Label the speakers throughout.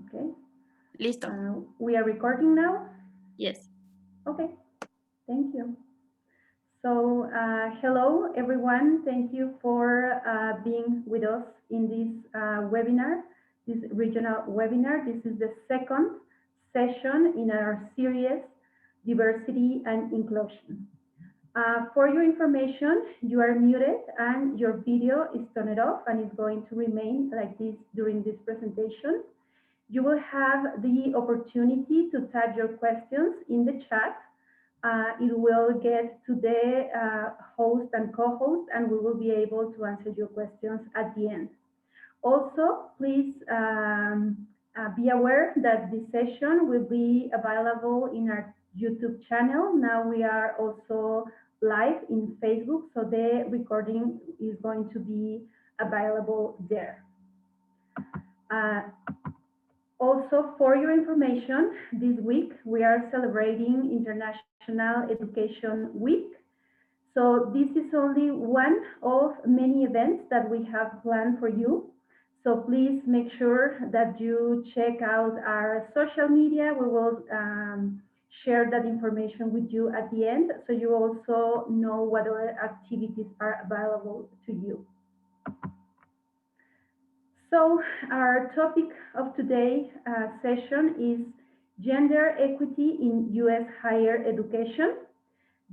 Speaker 1: Okay.
Speaker 2: Listo.
Speaker 1: We are recording now?
Speaker 2: Yes.
Speaker 1: Okay, thank you. So, hello everyone. Thank you for being with us in this webinar, this regional webinar. This is the second session in our series, Diversity and Inclusion. For your information, you are muted and your video is turned off and is going to remain like this during this presentation. You will have the opportunity to type your questions in the chat. It will get to the host and co-host, and we will be able to answer your questions at the end. Also, please be aware that this session will be available in our YouTube channel. Now we are also live in Facebook, so the recording is going to be available there. Also, for your information, this week we are celebrating International Education Week. So this is only one of many events that we have planned for you. So please make sure that you check out our social media. We will share that information with you at the end, so you also know what other activities are available to you. So our topic of today's session is gender equity in U.S. higher education.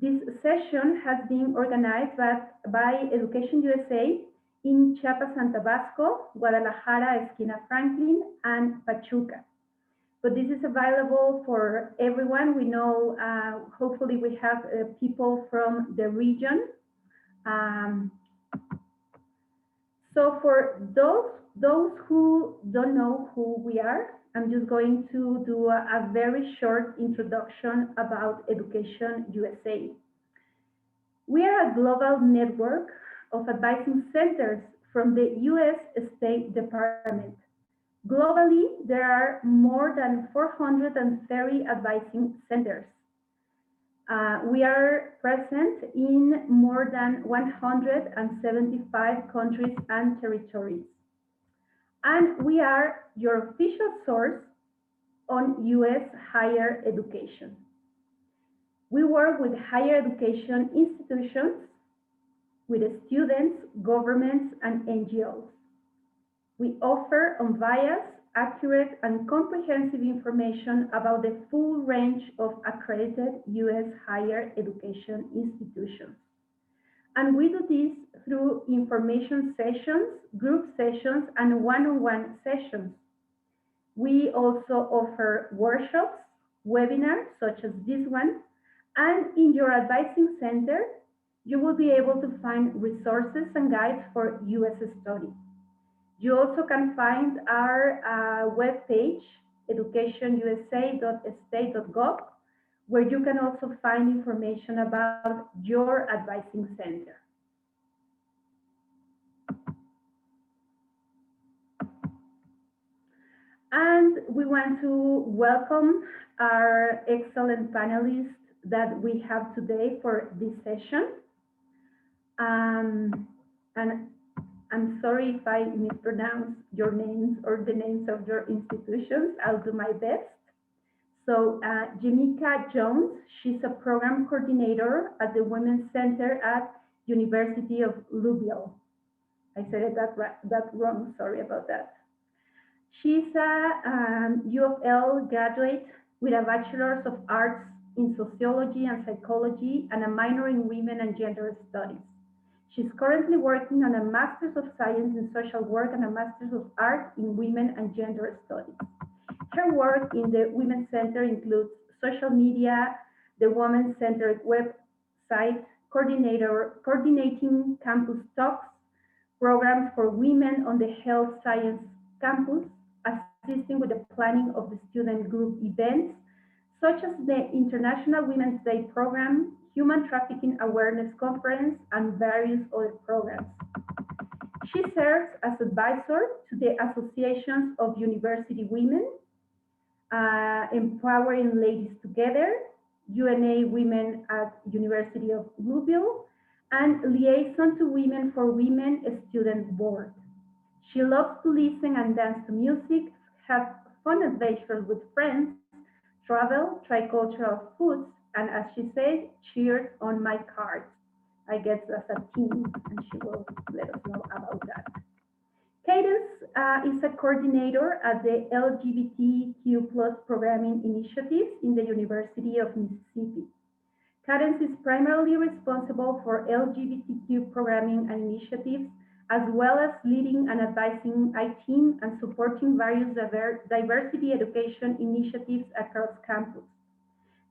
Speaker 1: This session has been organized by Education USA in Chiapas and Tabasco, Guadalajara, Esquina Franklin, and Pachuca. But this is available for everyone. We know, hopefully we have people from the region. So for those who don't know who we are, I'm just going to do a very short introduction about Education USA. We are a global network of advising centers from the U.S. State Department. Globally, there are more than 430 advising centers. We are present in more than 175 countries and territories. And we are your official source on U.S. higher education. We work with higher education institutions, with students, governments, and NGOs. We offer unbiased, accurate, and comprehensive information about the full range of accredited U.S. higher education institutions. And we do this through information sessions, group sessions, and one-on-one sessions. We also offer workshops, webinars, such as this one, and in your advising center, you will be able to find resources and guides for U.S. study. You also can find our webpage, educationusa.state.gov, where you can also find information about your advising center. And we want to welcome our excellent panelists that we have today for this session. And I'm sorry if I mispronounce your names or the names of your institutions. I'll do my best. So Jamaica Jones, she's a program coordinator at the Women's Center at University of Louisville. I said that wrong, sorry about that. She's a U of L graduate with a Bachelor's of Arts in Sociology and Psychology and a minor in Women and Gender Studies. She's currently working on a Master's of Science in Social Work and a Master's of Art in Women and Gender Studies. Her work in the Women's Center includes social media, the Women's Center website, coordinating campus talks, programs for women on the health science campus, assisting with the planning of the student group events, such as the International Women's Day program, Human Trafficking Awareness Conference, and various other programs. She serves as advisor to the Associations of University Women, Empowering Ladies Together, UNA Women at University of Louisville, and Liaison to Women for Women Student Board. She loves to listen and dance to music, have fun adventures with friends, travel, try cultural foods, and as she said, cheers on my cards. I guess as a team, and she will let us know about that. Cadence is a coordinator at the LGBTQ plus programming initiatives in the University of Mississippi. Cadence is primarily responsible for LGBTQ programming and initiatives, as well as leading and advising a team and supporting various diversity education initiatives across campus.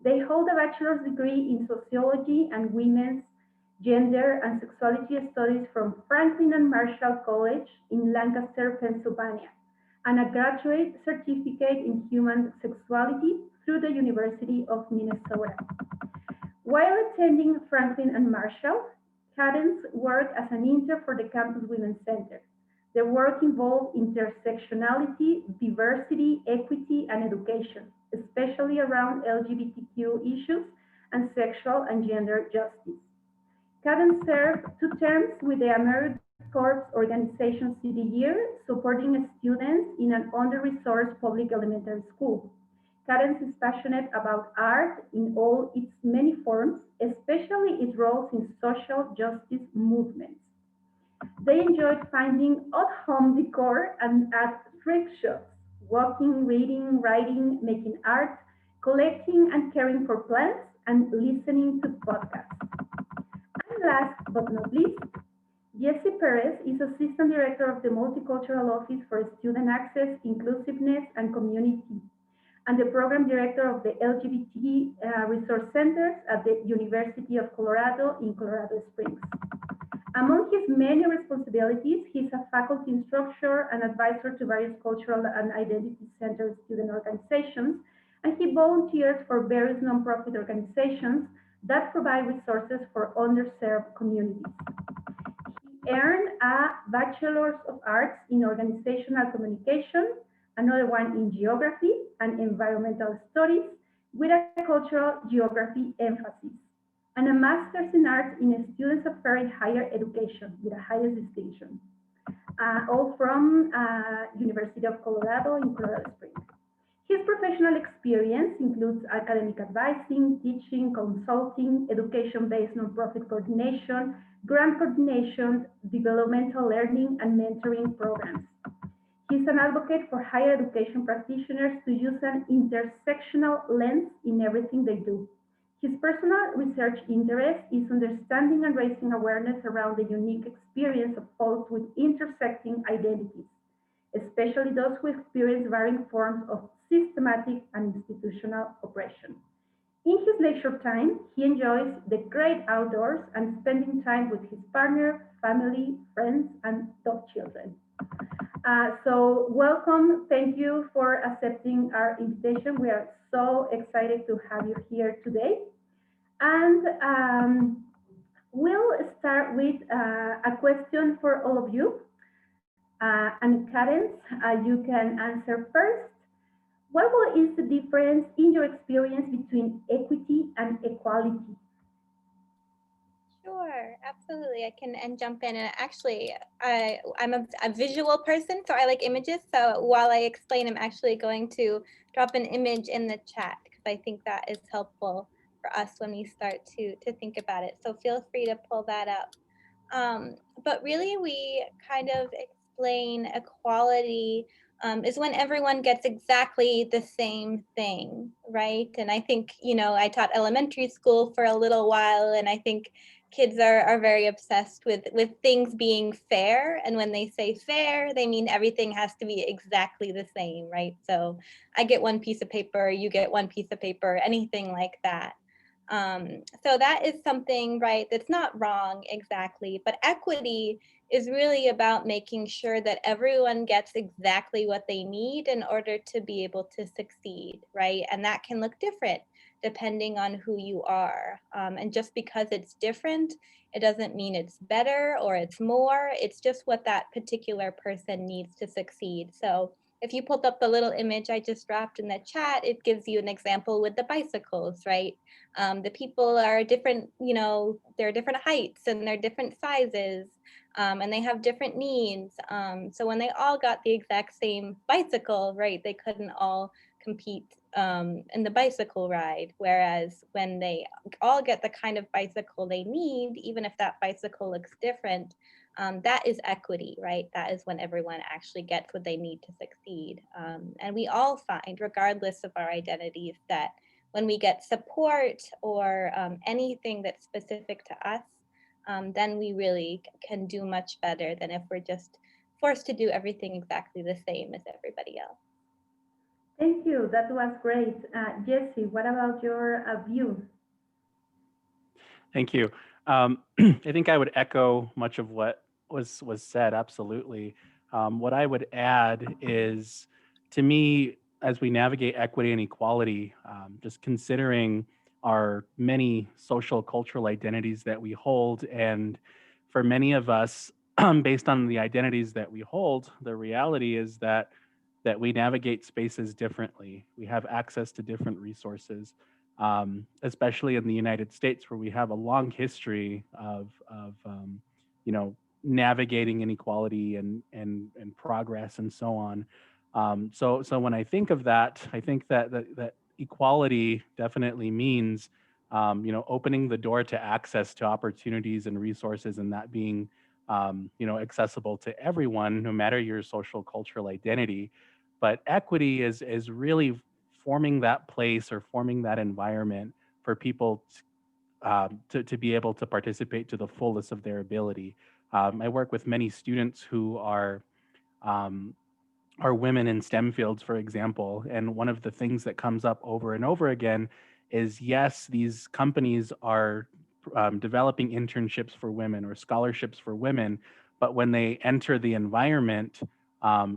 Speaker 1: They hold a bachelor's degree in sociology and women's, gender, and sexuality studies from Franklin and Marshall College in Lancaster, Pennsylvania, and a graduate certificate in human sexuality through the University of Minnesota. While attending Franklin and Marshall, Cadence worked as an intern for the Campus Women's Center. Their work involved intersectionality, diversity, equity, and education, especially around LGBTQ issues and sexual and gender justice. Cadence served 2 terms with the AmeriCorps organization City Year, supporting students in an under-resourced public elementary school. Cadence is passionate about art in all its many forms, especially its roles in social justice movements. They enjoyed finding odd home decor and at thrift shops, walking, reading, writing, making art, collecting and caring for plants, and listening to podcasts. And last but not least, Jessie Perez is Assistant Director of the Multicultural Office for Student Access, Inclusiveness, and Community, and the Program Director of the LGBT Resource Centers at the University of Colorado in Colorado Springs. Among his many responsibilities, he is a faculty instructor and advisor to various cultural and identity-centered student organizations, and he volunteers for various nonprofit organizations that provide resources for underserved communities. He earned a Bachelor's of Arts in Organizational Communication, another one in Geography and Environmental Studies, with a Cultural Geography emphasis, and a Master's in Arts in Students Affairs Higher Education with a highest distinction, all from University of Colorado in Colorado Springs. His professional experience includes academic advising, teaching, consulting, education-based nonprofit coordination, grant coordination, developmental learning, and mentoring programs. He's an advocate for higher education practitioners to use an intersectional lens in everything they do. His personal research interest is understanding and raising awareness around the unique experience of folks with intersecting identities, especially those who experience varying forms of systematic and institutional oppression. In his leisure time, he enjoys the great outdoors and spending time with his partner, family, friends, and dog children. So welcome, thank you for accepting our invitation. We are so excited to have you here today. And we'll start with a question for all of you. And Karen, you can answer first. What is the difference in your experience between equity and equality?
Speaker 2: Sure, absolutely. I can jump in. And actually, I'm a visual person, so I like images. So while I explain, I'm actually going to drop an image in the chat because I think that is helpful for us when we start to think about it. So feel free to pull that up. But really, we kind of explain equality is when everyone gets exactly the same thing, right? And I think, I taught elementary school for a little while, and I think kids are very obsessed with things being fair. And when they say fair, they mean everything has to be exactly the same, right? So I get one piece of paper, you get one piece of paper, anything like that. So that is something, right, that's not wrong exactly, but equity is really about making sure that everyone gets exactly what they need in order to be able to succeed, right? And that can look different depending on who you are. And just because it's different, it doesn't mean it's better or it's more, it's just what that particular person needs to succeed. So if you pulled up the little image I just dropped in the chat, it gives you an example with the bicycles, right? The people are different, they're different heights and they're different sizes. and they have different needs. So when they all got the exact same bicycle, right, they couldn't all compete in the bicycle ride. Whereas when they all get the kind of bicycle they need, even if that bicycle looks different, that is equity, right? That is when everyone actually gets what they need to succeed. And we all find, regardless of our identities, that when we get support or anything that's specific to us, then we really can do much better than if we're just forced to do everything exactly the same as everybody else.
Speaker 1: Thank you. That was great. Jesse, what about your view?
Speaker 3: Thank you. I think I would echo much of what was said. Absolutely. What I would add is, to me, as we navigate equity and equality, just considering our many social cultural identities that we hold, and for many of us, based on the identities that we hold, the reality is that we navigate spaces differently. We have access to different resources, especially in the United States, where we have a long history of you know, navigating inequality and progress and so on. So when I think of that, I think that equality definitely means you know, opening the door to access to opportunities and resources, and that being you know, accessible to everyone, no matter your social cultural identity. But equity is really forming that place or forming that environment for people to be able to participate to the fullest of their ability. I work with many students who um, are women in STEM fields, for example. And one of the things that comes up over and over again is, yes, these companies are developing internships for women or scholarships for women, but when they enter the environment,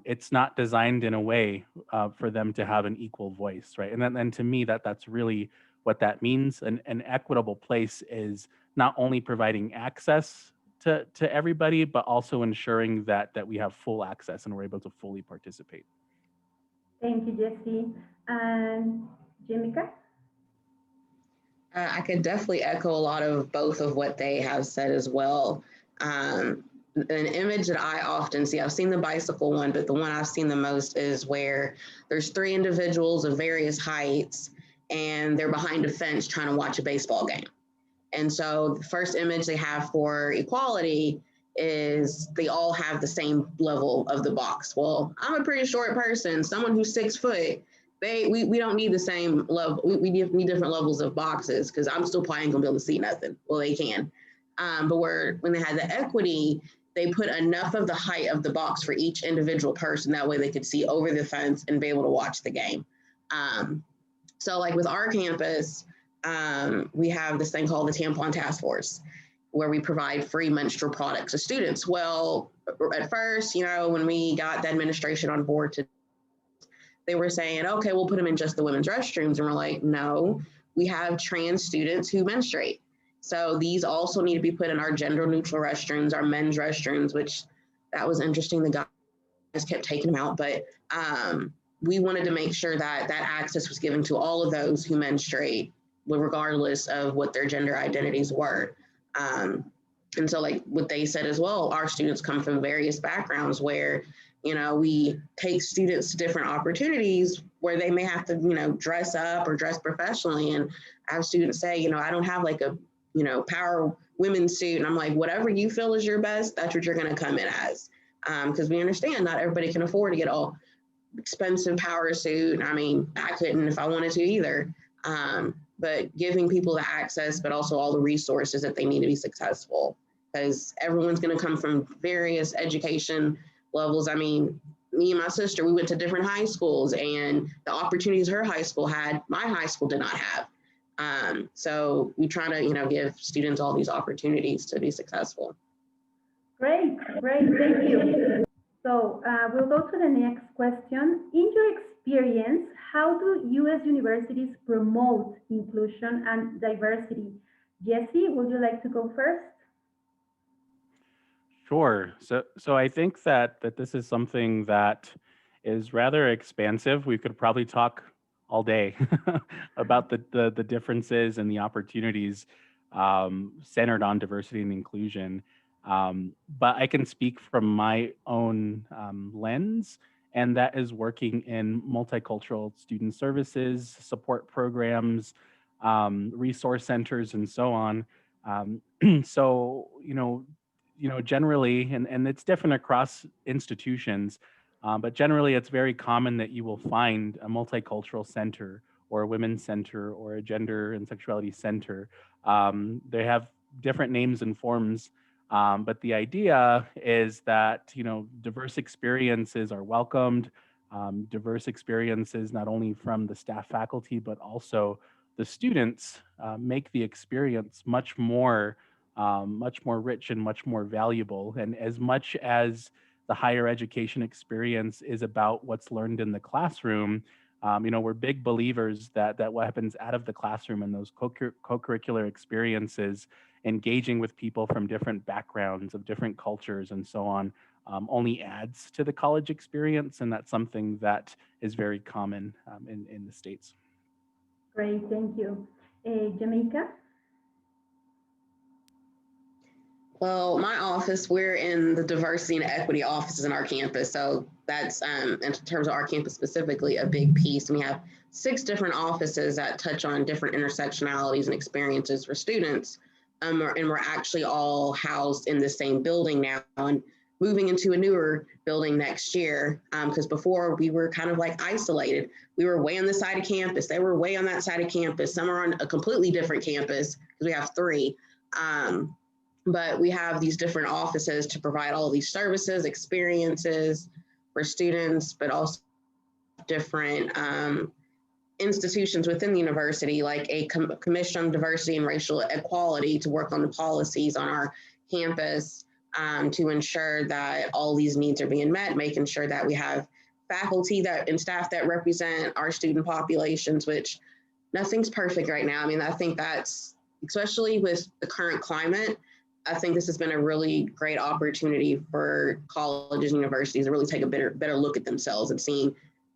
Speaker 3: it's not designed in a way for them to have an equal voice, right? And then to me, that's really what that means. An equitable place is not only providing access to everybody, but also ensuring that we have full access and we're able to fully participate.
Speaker 1: Thank you, Jesse. And Jimica?
Speaker 4: I could definitely echo a lot of both of what they have said as well. An image that I often see, I've seen the bicycle one, but the one I've seen the most is where there's three individuals of various heights and they're behind a fence trying to watch a baseball game. And so the first image they have for equality is they all have the same level of the box. Well, I'm a pretty short person, someone who's 6 foot. We don't need the same level. We need different levels of boxes because I'm still probably ain't gonna be able to see nothing. Well, they can. But when they had the equity, they put enough of the height of the box for each individual person. That way they could see over the fence and be able to watch the game. So like with our campus, we have this thing called the Tampon Task Force, where we provide free menstrual products to students. Well, at first, you know, when we got the administration on board they were saying, okay, we'll put them in just the women's restrooms. And we're like, no, we have trans students who menstruate. So these also need to be put in our gender neutral restrooms, our men's restrooms, which that was interesting. The guys kept taking them out, but we wanted to make sure that that access was given to all of those who menstruate, regardless of what their gender identities were. And so like what they said as well, our students come from various backgrounds where, you know, we take students to different opportunities where they may have to, you know, dress up or dress professionally. And I have students say, you know, I don't have like a, you know, power women's suit. And I'm like, whatever you feel is your best, that's what you're going to come in as. Because we understand not everybody can afford to get all expensive power suit. I mean, I couldn't if I wanted to either. But giving people the access, but also all the resources that they need to be successful, because everyone's going to come from various education levels. I mean, me and my sister, we went to different high schools, and the opportunities her high school had, my high school did not have. So we try to, you know, give students all these opportunities to be successful.
Speaker 1: Great, great, thank you. So we'll go to the next question. In your experience, how do U.S. universities promote inclusion and diversity? Jesse, would you like to go first?
Speaker 3: Sure. So I think that this is something that is rather expansive. We could probably talk all day about the differences and the opportunities centered on diversity and inclusion. But I can speak from my own lens, and that is working in multicultural student services, support programs, resource centers, and so on. Um, so generally, and it's different across institutions, but generally, it's very common that you will find a multicultural center or a women's center or a gender and sexuality center. They have different names and forms, but the idea is that diverse experiences are welcomed. Diverse experiences, not only from the staff, faculty, but also the students, make the experience much more rich and much more valuable. And as much as the higher education experience is about what's learned in the classroom, we're big believers that what happens out of the classroom and those co-curricular experiences, engaging with people from different backgrounds, of different cultures, and so on, only adds to the college experience, and that's something that is very common in the States.
Speaker 1: Great, thank you. Jamaica?
Speaker 4: Well, my office, we're in the diversity and equity offices in our campus. So that's, in terms of our campus specifically, a big piece. And we have 6 different offices that touch on different intersectionalities and experiences for students. And we're actually all housed in the same building now, and moving into a newer building next year. Because before we were kind of like isolated. We were way on the side of campus. They were way on that side of campus. Some are on a completely different campus because we have 3. But we have these different offices to provide all these services, experiences for students, but also different institutions within the university, like a commission on diversity and racial equality, to work on the policies on our campus, to ensure that all these needs are being met, making sure that we have faculty and staff that represent our student populations, which nothing's perfect right now. I mean, I think that's, especially with the current climate, I think this has been a really great opportunity for colleges and universities to really take a better look at themselves and seeing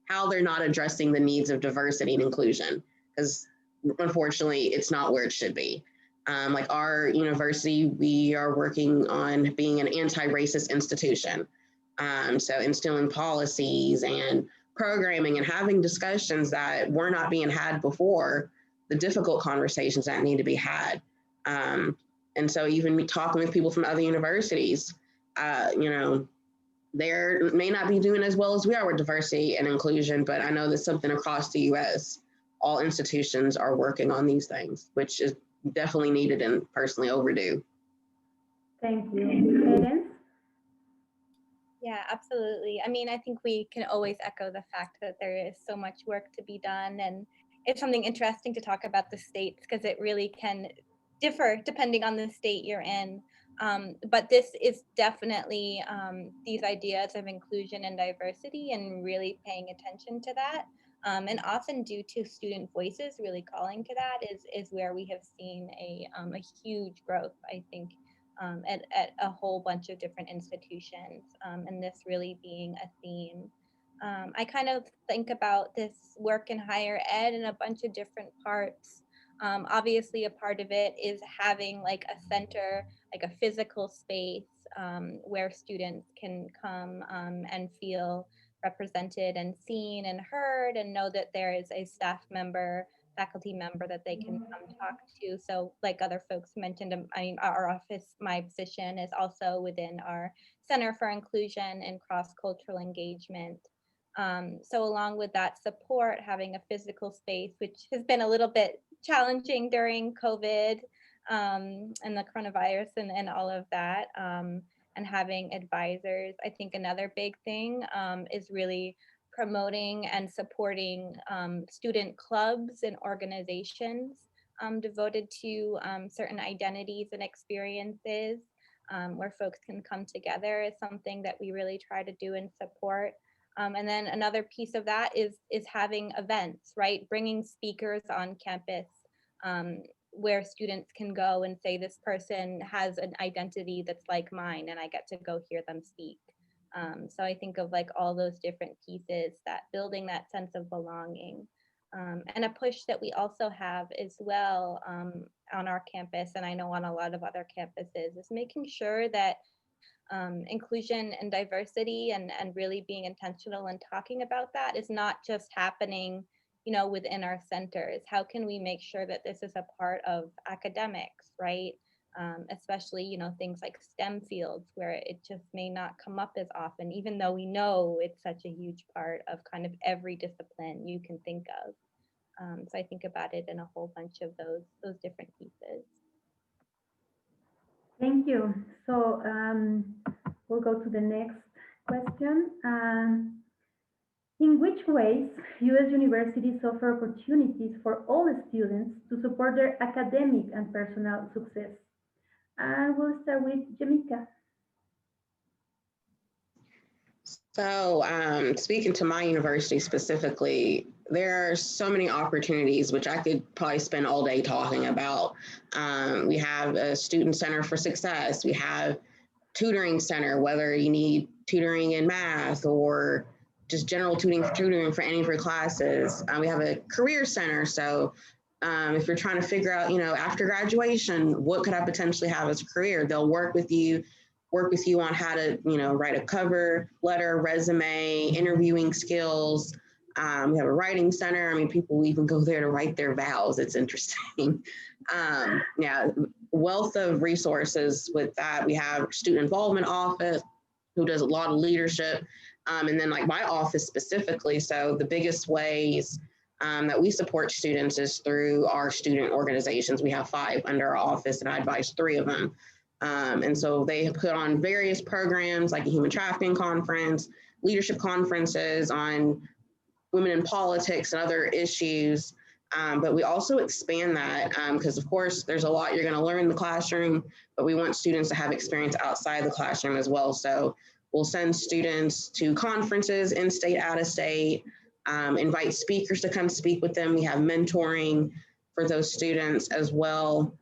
Speaker 4: how they're not addressing the needs of diversity and inclusion, because unfortunately, it's not where it should be. Like our university, we are working on being an anti-racist institution. So instilling policies and programming and having discussions that were not being had before, the difficult conversations that need to be had. And so even talking with people from other universities, they may not be doing as well as we are with diversity and inclusion, but I know that's something across the US. All institutions are working on these things, which is definitely needed and personally overdue.
Speaker 1: Thank you. Cadence?
Speaker 2: Yeah, absolutely. I mean, I think we can always echo the fact that there is so much work to be done. And it's something interesting to talk about the states because it really can differ depending on the state you're in. But this is definitely these ideas of inclusion and diversity and really paying attention to that. And often due to student voices really calling to that is where we have seen a huge growth, I think, at a whole bunch of different institutions, and this really being a theme. I kind of think about this work in higher ed in a bunch of different parts. Obviously, a part of it is having like a center, like a physical space where students can come and feel represented and seen and heard and know that there is a staff member, faculty member that they can come talk to. So like other folks mentioned, I mean, our office, my position is also within our Center for Inclusion and Cross-Cultural Engagement. So along with that support, having a physical space, which has been a little bit challenging during COVID and the coronavirus and all of that, and having advisors. I think another big thing is really promoting and supporting student clubs and organizations devoted to certain identities and experiences where folks can come together is something that we really try to do and support. And then another piece of that is having events, right? Bringing speakers on campus where students can go and say, this person has an identity that's like mine, and I get to go hear them speak. So I think of like all those different pieces that building that sense of belonging. And a push that we also have as well on our campus, and I know on a lot of other campuses, is making sure that inclusion and diversity and really being intentional and talking about that is not just happening, you know, within our centers. How can we make sure that this is a part of academics, right? Especially, you know, things like STEM fields where it just may not come up as often, even though we know it's such a huge part of kind of every discipline you can think of. So I think about it in a whole bunch of those different pieces.
Speaker 1: Thank you. So we'll go to the next question. In which ways U.S. universities offer opportunities for all students to support their academic and personal success? And we'll start with Jamika.
Speaker 4: So, speaking to my university specifically, there are so many opportunities, which I could probably spend all day talking about. We have a student center for success. We have tutoring center, whether you need tutoring in math or just general tutoring for any of your classes. We have a career center. So if you're trying to figure out, you know, after graduation, what could I potentially have as a career? They'll work with you on how to, you know, write a cover letter, resume, interviewing skills. We have a writing center. I mean, people even go there to write their vows. It's interesting. Yeah, wealth of resources with that. We have student involvement office who does a lot of leadership. And then like my office specifically. So the biggest ways that we support students is through our student organizations. We have 5 under our office and I advise 3 of them. And so they have put on various programs like a human trafficking conference, leadership conferences on women in politics and other issues. But we also expand that because, of course, there's a lot you're going to learn in the classroom, but we want students to have experience outside the classroom as well. So we'll send students to conferences, in-state, out-of-state, invite speakers to come speak with them. We have mentoring for those students as well.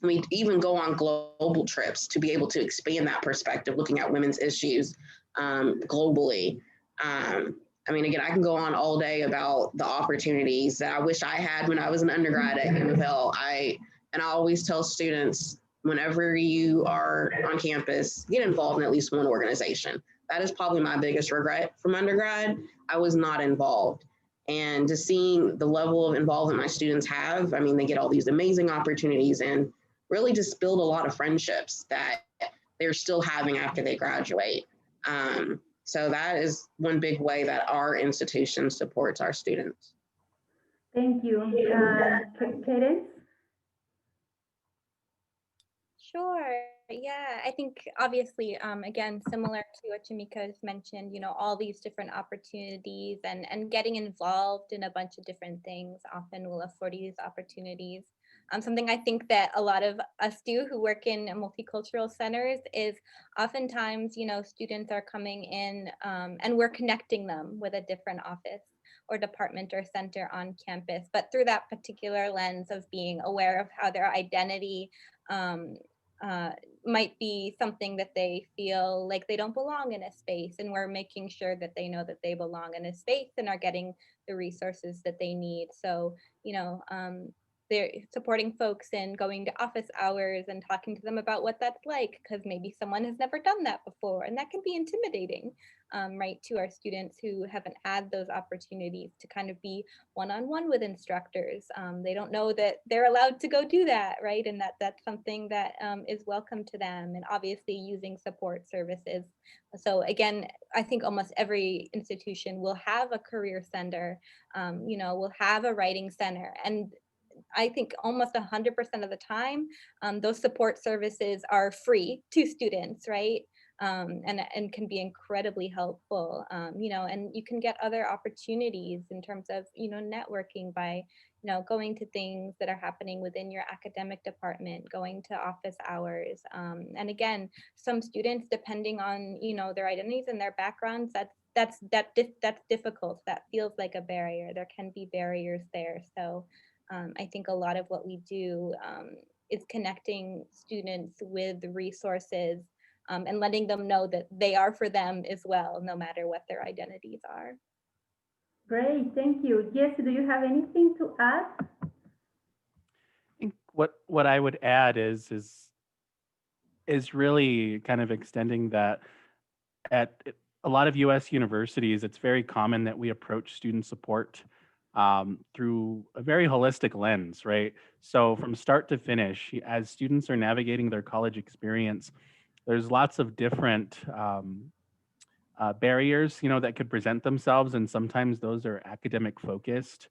Speaker 4: We even go on global trips to be able to expand that perspective, looking at women's issues globally. I mean, again, I can go on all day about the opportunities that I wish I had when I was an undergrad at UofL. I always tell students, whenever you are on campus, get involved in at least one organization. That is probably my biggest regret from undergrad. I was not involved. And just seeing the level of involvement my students have, I mean, they get all these amazing opportunities and really just build a lot of friendships that they're still having after they graduate. So that is one big way that our institution supports our students.
Speaker 1: Thank you. Cadence?
Speaker 2: Sure. Yeah, I think obviously, again, similar to what Jamika has mentioned, you know, all these different opportunities and getting involved in a bunch of different things often will afford you these opportunities. Something I think that a lot of us do who work in multicultural centers is oftentimes, you know, students are coming in and we're connecting them with a different office or department or center on campus, but through that particular lens of being aware of how their identity might be something that they feel like they don't belong in a space, and we're making sure that they know that they belong in a space and are getting the resources that they need. So, you know, they're supporting folks in going to office hours and talking to them about what that's like, because maybe someone has never done that before, and that can be intimidating, right, to our students who haven't had those opportunities to kind of be one-on-one with instructors. They don't know that they're allowed to go do that, right, and that's something that is welcome to them, and obviously using support services. So again, I think almost every institution will have a career center, you know, will have a writing center, and I think almost 100% of the time, those support services are free to students, right? And can be incredibly helpful, you know, and you can get other opportunities in terms of, you know, networking by, you know, going to things that are happening within your academic department, going to office hours. And again, some students, depending on, you know, their identities and their backgrounds, that's difficult. That feels like a barrier. There can be barriers there. So I think a lot of what we do is connecting students with resources and letting them know that they are for them as well, no matter what their identities are.
Speaker 1: Great, thank you. Jesse, do you have anything to add?
Speaker 3: I think what I would add is really kind of extending that at a lot of U.S. universities, it's very common that we approach student support through a very holistic lens, right? So from start to finish, as students are navigating their college experience, there's lots of different barriers, that could present themselves, and sometimes those are academic focused.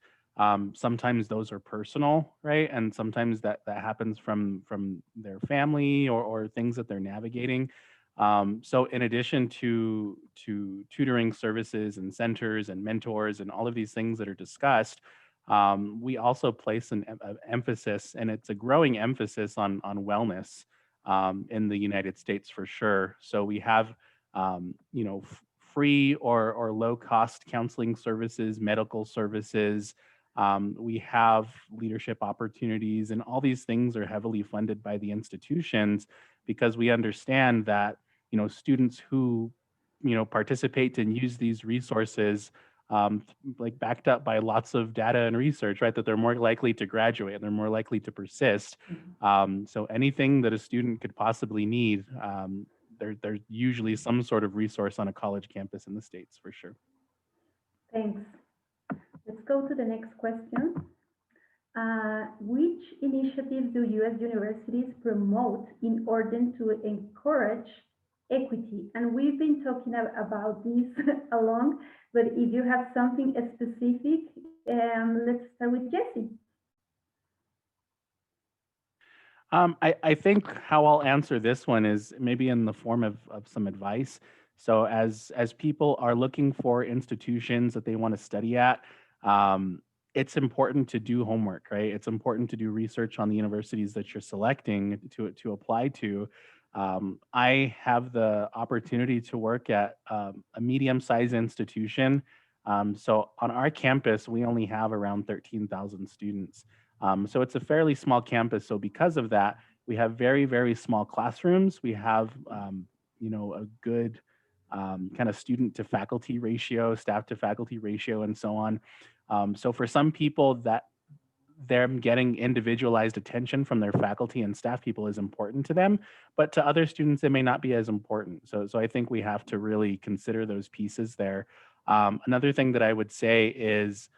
Speaker 3: Sometimes those are personal, right? And sometimes that happens from their family or things that they're navigating. So in addition to tutoring services and centers and mentors and all of these things that are discussed, we also place an emphasis, and it's a growing emphasis on wellness in the United States for sure. So we have free or low cost counseling services, medical services. We have leadership opportunities, and all these things are heavily funded by the institutions because we understand that students who participate and use these resources, like backed up by lots of data and research, right, that they're more likely to graduate and they're more likely to persist. So anything that a student could possibly need, there's usually some sort of resource on a college campus in the States for sure.
Speaker 1: Thanks. Let's go to the next question. Which initiatives do U.S. universities promote in order to encourage equity? And we've been talking about this along, but if you have something specific, let's start with Jesse.
Speaker 3: I think how I'll answer this one is maybe in the form of some advice. So as people are looking for institutions that they want to study at, it's important to do homework, right? It's important to do research on the universities that you're selecting to apply to. I have the opportunity to work at a medium-sized institution. So on our campus, we only have around 13,000 students. So it's a fairly small campus. So because of that, we have very, very small classrooms. We have, a good kind of student to faculty ratio, staff to faculty ratio, and so on. So for some people, that them getting individualized attention from their faculty and staff people is important to them, but to other students, it may not be as important. So I think we have to really consider those pieces there. Another thing that I would say is,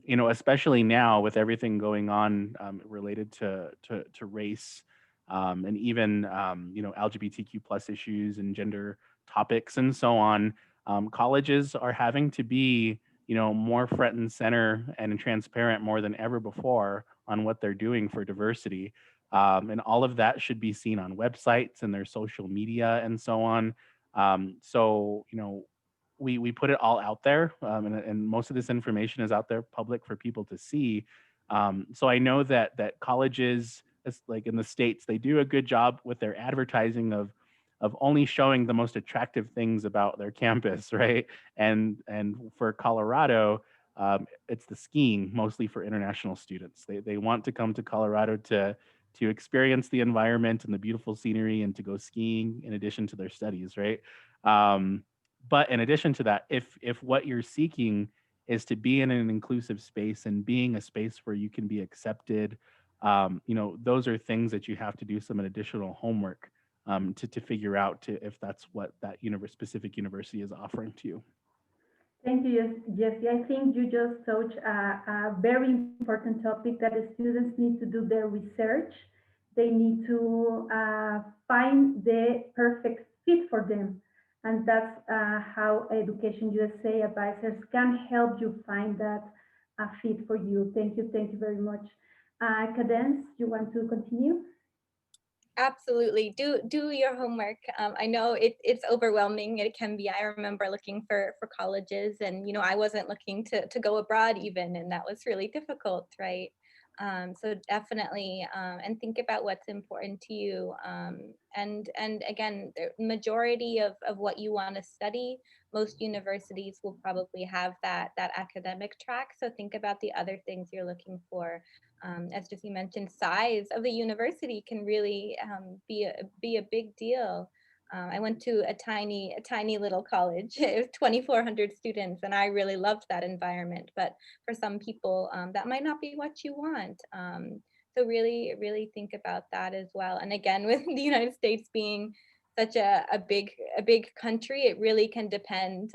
Speaker 3: especially now with everything going on related to race and even LGBTQ plus issues and gender topics and so on, colleges are having to be more front and center and transparent more than ever before on what they're doing for diversity. And all of that should be seen on websites and their social media and so on. So we put it all out there, and most of this information is out there public for people to see. So I know that colleges, like in the States, they do a good job with their advertising of only showing the most attractive things about their campus, right? And for Colorado, it's the skiing mostly for international students. They want to come to Colorado to experience the environment and the beautiful scenery and to go skiing in addition to their studies, right? But in addition to that, if what you're seeking is to be in an inclusive space and being a space where you can be accepted, those are things that you have to do some additional homework to figure out if that's what that specific university is offering to you.
Speaker 1: Thank you, Jesse. I think you just touched a very important topic that the students need to do their research. They need to find the perfect fit for them. And that's how Education USA advisors can help you find that fit for you. Thank you. Thank you very much. Cadence, you want to continue?
Speaker 2: Absolutely. Do your homework. I know it's overwhelming. It can be. I remember looking for colleges, and I wasn't looking to go abroad even, and that was really difficult, right? So definitely, and think about what's important to you. And again, the majority of what you want to study, most universities will probably have that academic track. So think about the other things you're looking for. As Jesse mentioned, size of the university can really be a big deal. I went to a tiny little college. It was 2,400 students, and I really loved that environment. But for some people, that might not be what you want. So really think about that as well. And again, with the United States being such a big country, it really can depend,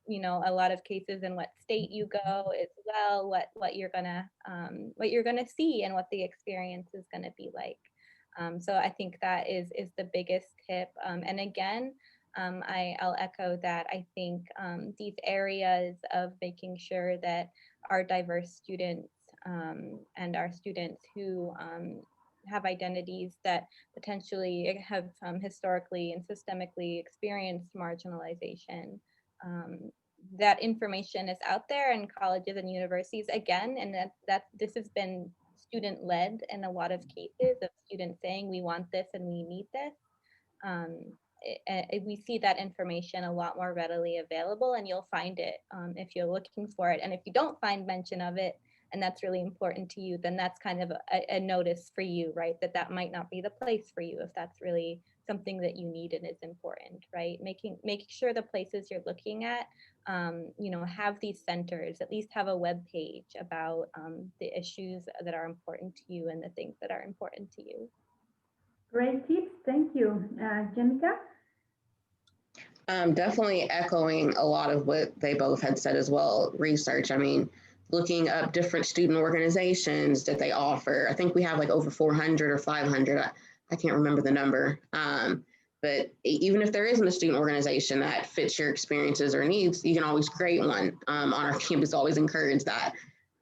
Speaker 2: you know, a lot of cases in what state you go as well, what you're gonna see and what the experience is gonna be like. So I think that is the biggest tip. And again, I'll echo that. I think these areas of making sure that our diverse students and our students who have identities that potentially have historically and systemically experienced marginalization, that information is out there in colleges and universities again, and that this has been student led in a lot of cases of students saying we want this and we need this. We see that information a lot more readily available, and you'll find it if you're looking for it. And if you don't find mention of it, and that's really important to you, then that's kind of a notice for you, right? That might not be the place for you if that's really something that you need and is important, right? Making sure the places you're looking at, you know, have these centers, at least have a web page about the issues that are important to you and the things that are important to you.
Speaker 1: Great tips. Thank you. Jenica?
Speaker 4: Definitely echoing a lot of what they both had said as well. Research, I mean, looking up different student organizations that they offer. I think we have like over 400 or 500. I can't remember the number. But even if there isn't a student organization that fits your experiences or needs, you can always create one. On our campus, always encourage that.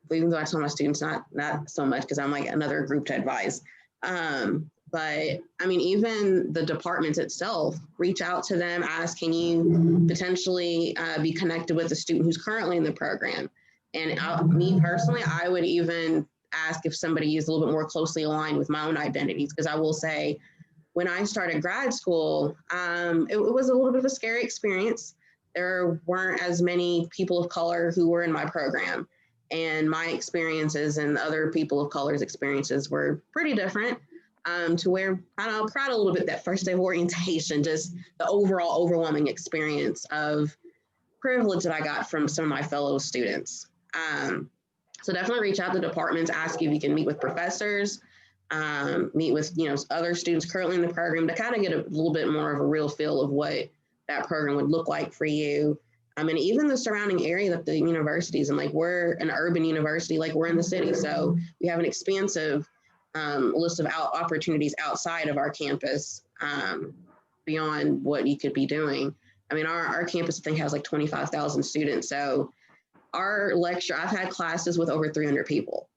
Speaker 4: But even though I tell my students not so much because I'm like another group to advise. But I mean, even the departments itself, reach out to them, ask, can you potentially be connected with a student who's currently in the program? And me personally, I would even ask if somebody is a little bit more closely aligned with my own identities, because I will say, when I started grad school, it was a little bit of a scary experience. There weren't as many people of color who were in my program, and my experiences and other people of color's experiences were pretty different. To where I don't know, proud a little bit that first day of orientation, just the overall overwhelming experience of privilege that I got from some of my fellow students. So definitely reach out to departments, ask if you can meet with professors, meet with other students currently in the program to kind of get a little bit more of a real feel of what that program would look like for you. I mean, even the surrounding area of the universities, and like we're an urban university, like we're in the city, so we have an expansive list of opportunities outside of our campus, beyond what you could be doing. I mean, our campus, I think, has like 25,000 students. So our lecture, I've had classes with over 300 people.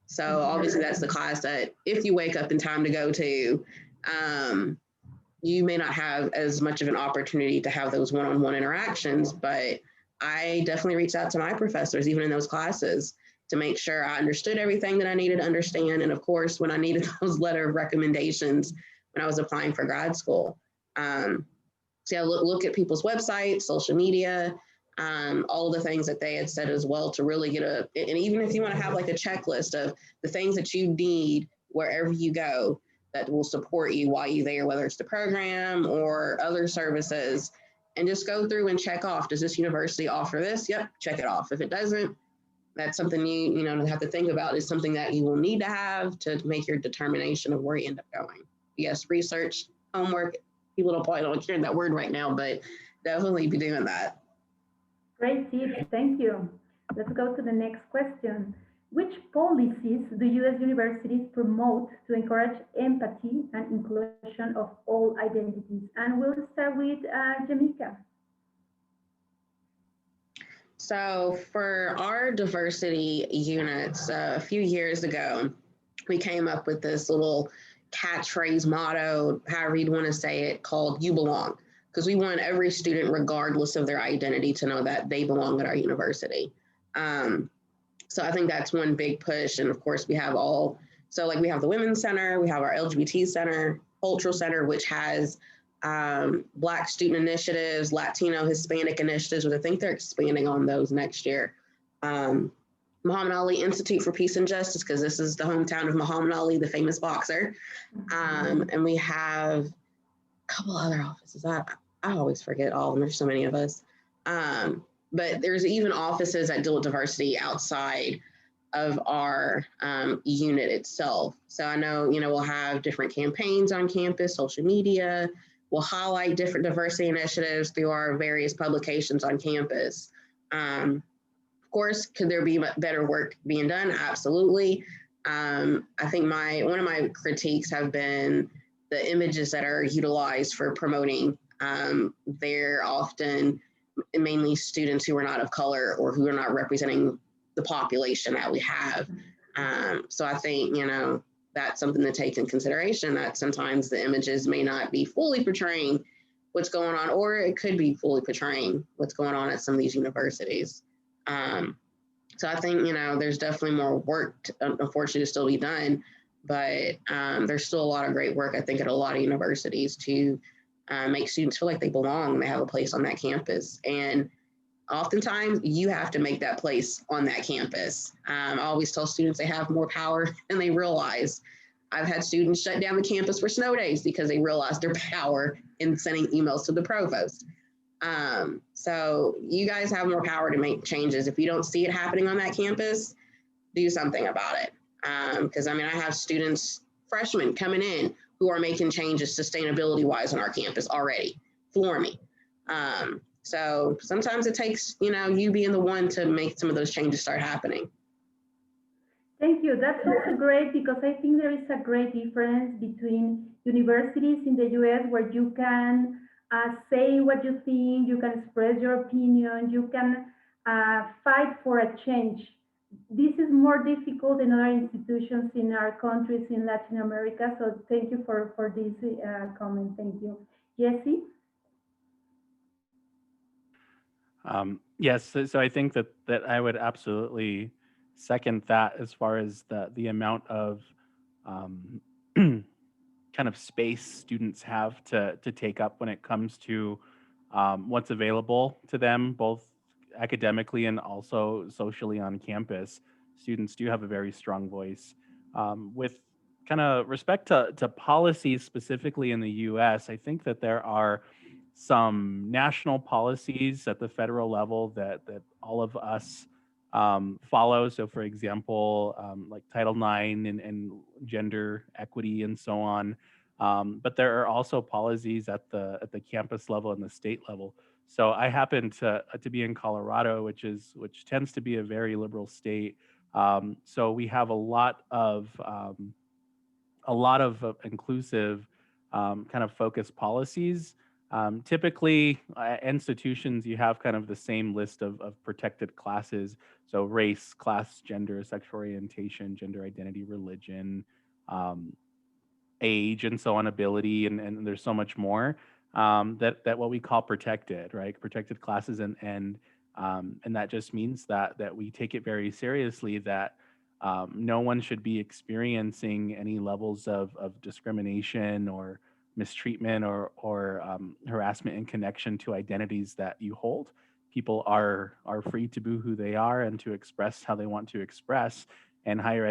Speaker 4: So obviously that's the class that if you wake up in time to go to, you may not have as much of an opportunity to have those one-on-one interactions, but I definitely reached out to my professors, even in those classes, to make sure I understood everything that I needed to understand. And of course, when I needed those letter of recommendations, when I was applying for grad school. So yeah, look at people's websites, social media, all of the things that they had said as well, to really get and even if you want to have like a checklist of the things that you need wherever you go that will support you while you're there, whether it's the program or other services, and just go through and check off, does this university offer this? Yep, check it off. If it doesn't, that's something you have to think about, is something that you will need to have to make your determination of where you end up going. Yes, research, homework, people probably don't hear that word right now, but definitely be doing that.
Speaker 1: Great tips, thank you. Let's go to the next question. Which policies do U.S. universities promote to encourage empathy and inclusion of all identities? And we'll start with Jamika.
Speaker 4: So for our diversity units, a few years ago, we came up with this little catchphrase motto, however you'd want to say it, called "You Belong," because we want every student, regardless of their identity, to know that they belong at our university. So I think that's one big push. And of course, we have we have the Women's Center, we have our LGBT Center, Cultural Center, which has Black student initiatives, Latino, Hispanic initiatives, which I think they're expanding on those next year. Muhammad Ali Institute for Peace and Justice, because this is the hometown of Muhammad Ali, the famous boxer. And we have couple other offices. I always forget all of them. There's so many of us. But there's even offices that deal with diversity outside of our unit itself. So I know, we'll have different campaigns on campus, social media. We'll highlight different diversity initiatives through our various publications on campus. Of course, could there be better work being done? Absolutely. I think one of my critiques have been the images that are utilized for promoting. They're often mainly students who are not of color or who are not representing the population that we have. So I think, that's something to take in consideration, that sometimes the images may not be fully portraying what's going on, or it could be fully portraying what's going on at some of these universities. So I think, there's definitely more work, unfortunately, to still be done, but there's still a lot of great work, I think, at a lot of universities to make students feel like they belong and they have a place on that campus. And oftentimes you have to make that place on that campus. I always tell students they have more power than they realize. I've had students shut down the campus for snow days because they realized their power in sending emails to the provost. So you guys have more power to make changes. If you don't see it happening on that campus, do something about it. Because I have students, freshmen coming in who are making changes sustainability wise on our campus already for me. So sometimes it takes, you being the one to make some of those changes start happening.
Speaker 1: Thank you. That's also great because I think there is a great difference between universities in the US where you can say what you think, you can express your opinion, you can fight for a change. This is more difficult in other institutions in our countries in Latin America. So thank you for this comment. Thank you. Jesse?
Speaker 3: Yes, so I think that I would absolutely second that as far as the amount of kind of space students have to take up when it comes to what's available to them, both academically and also socially on campus. Students do have a very strong voice. With kind of respect to policies specifically in the US, I think that there are some national policies at the federal level that all of us follow. So, for example, like Title IX and gender equity and so on. But there are also policies at the campus level and the state level. So I happen to be in Colorado, which tends to be a very liberal state. So we have a lot of inclusive kind of focused policies. Typically, institutions, you have kind of the same list of protected classes. So race, class, gender, sexual orientation, gender identity, religion, age, and so on, ability, and there's so much more that what we call protected, right? Protected classes, and that just means that we take it very seriously that no one should be experiencing any levels of discrimination or mistreatment or harassment in connection to identities that you hold. People are free to be who they are and to express how they want to express. And higher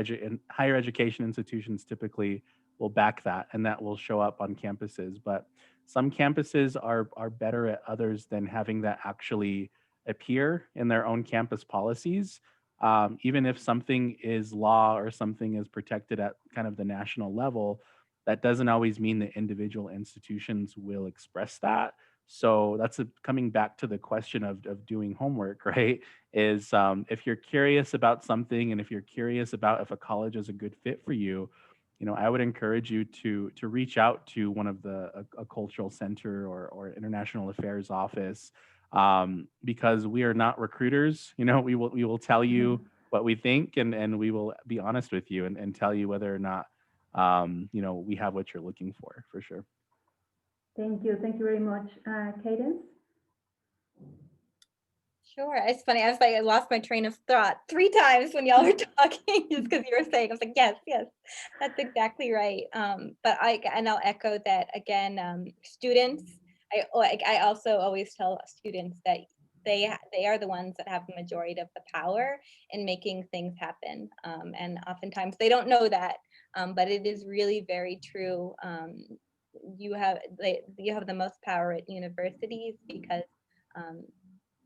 Speaker 3: education institutions typically will back that, and that will show up on campuses. But some campuses are better at others than having that actually appear in their own campus policies. Even if something is law or something is protected at kind of the national level, that doesn't always mean that individual institutions will express that. So that's coming back to the question of doing homework, right? Is if you're curious about something and if you're curious about if a college is a good fit for you, I would encourage you to reach out to one of a cultural center or international affairs office, because we are not recruiters. We will tell you what we think, and we will be honest with you and tell you whether or not we have what you're looking for sure.
Speaker 1: Thank you. Thank you very much. Cadence?
Speaker 2: Sure. It's funny. I was like, I lost my train of thought 3 times when y'all were talking, just because you were saying. I was like, yes, that's exactly right. But I'll echo that again. Students, I also always tell students that they are the ones that have the majority of the power in making things happen. And oftentimes they don't know that, but it is really very true. you have the most power at universities because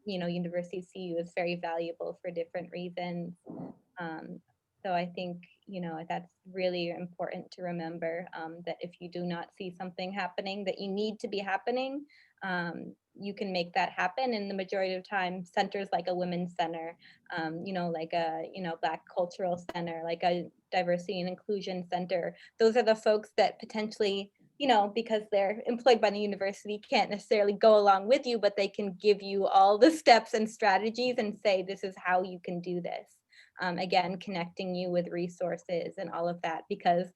Speaker 2: universities see you as very valuable for different reasons. So I think, that's really important to remember, that if you do not see something happening that you need to be happening, you can make that happen. And the majority of time, centers like a women's center, like a, Black cultural center, like a diversity and inclusion center, those are the folks that potentially, because they're employed by the university, can't necessarily go along with you, but they can give you all the steps and strategies and say, this is how you can do this. Again, connecting you with resources and all of that, because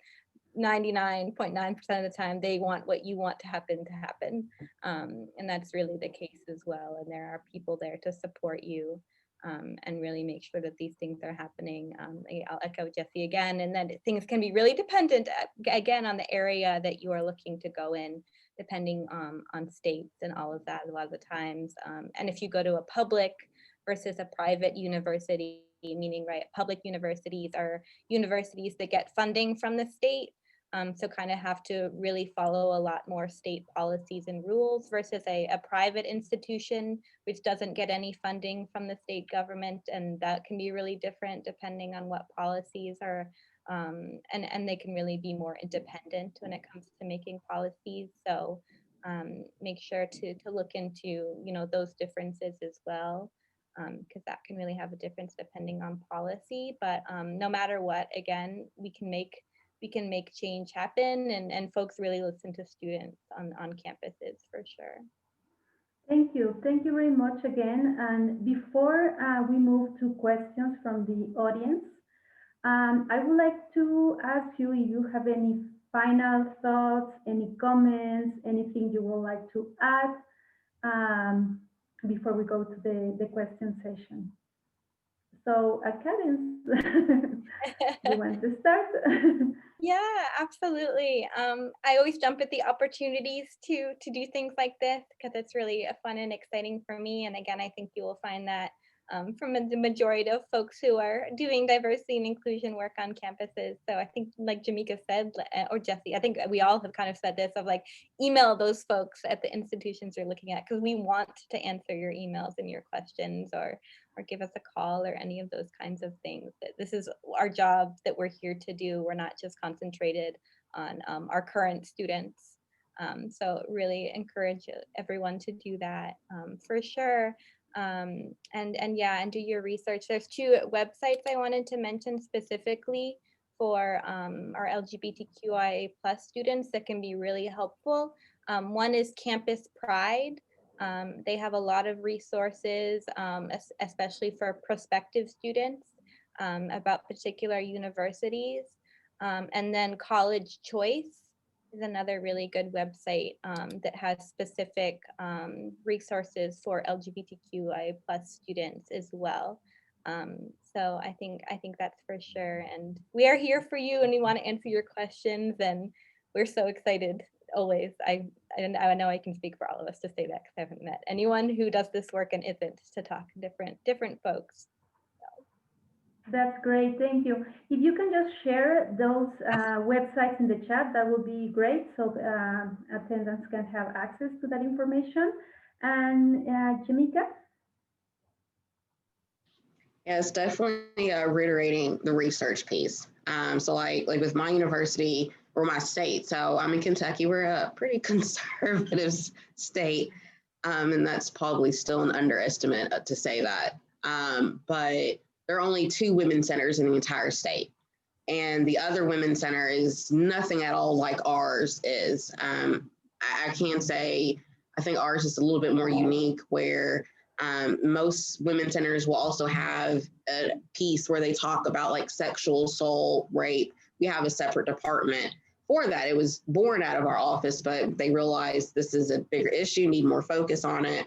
Speaker 2: 99.9% of the time they want what you want to happen. And that's really the case as well. And there are people there to support you, and really make sure that these things are happening. I'll echo Jesse again, and that things can be really dependent, again, on the area that you are looking to go in, depending on states and all of that a lot of the times. And if you go to a public versus a private university, meaning, right, public universities are universities that get funding from the state, so kind of have to really follow a lot more state policies and rules versus a private institution which doesn't get any funding from the state government, and that can be really different depending on what policies are, and they can really be more independent when it comes to making policies. So make sure to look into those differences as well, because that can really have a difference depending on policy. But no matter what, again, we can make change happen, and folks really listen to students on campuses for sure.
Speaker 1: Thank you. Thank you very much again. And before we move to questions from the audience, I would like to ask you if you have any final thoughts, any comments, anything you would like to add, before we go to the question session. So, Cadence, you want to start?
Speaker 2: Yeah, absolutely. I always jump at the opportunities to do things like this because it's really fun and exciting for me. And again, I think you will find that from the majority of folks who are doing diversity and inclusion work on campuses. So I think, like Jamika said, or Jesse, I think we all have kind of said this, of like, email those folks at the institutions you're looking at, because we want to answer your emails and your questions, or give us a call, or any of those kinds of things. That this is our job that we're here to do. We're not just concentrated on our current students. So really encourage everyone to do that, for sure. And do your research. There's two websites I wanted to mention specifically for our LGBTQIA+ students that can be really helpful. One is Campus Pride. They have a lot of resources, especially for prospective students, about particular universities. And then College Choice is another really good website that has specific resources for LGBTQIA+ students as well. So I think that's for sure. And we are here for you, and we want to answer your questions, and we're so excited always. I know I can speak for all of us to say that, because I haven't met anyone who does this work and isn't, to talk to different folks.
Speaker 1: That's great, thank you. If you can just share those websites in the chat, that would be great, so attendants can have access to that information. And Jamika?
Speaker 4: Yes, definitely reiterating the research piece. So like with my university or my state, so I'm in Kentucky, we're a pretty conservative state, and that's probably still an underestimate to say that. But there are only 2 women's centers in the entire state. And the other women's center is nothing at all like ours is. I can say, I think ours is a little bit more unique, where most women's centers will also have a piece where they talk about like sexual assault, rape. We have a separate department for that. It was born out of our office, but they realized this is a bigger issue, need more focus on it.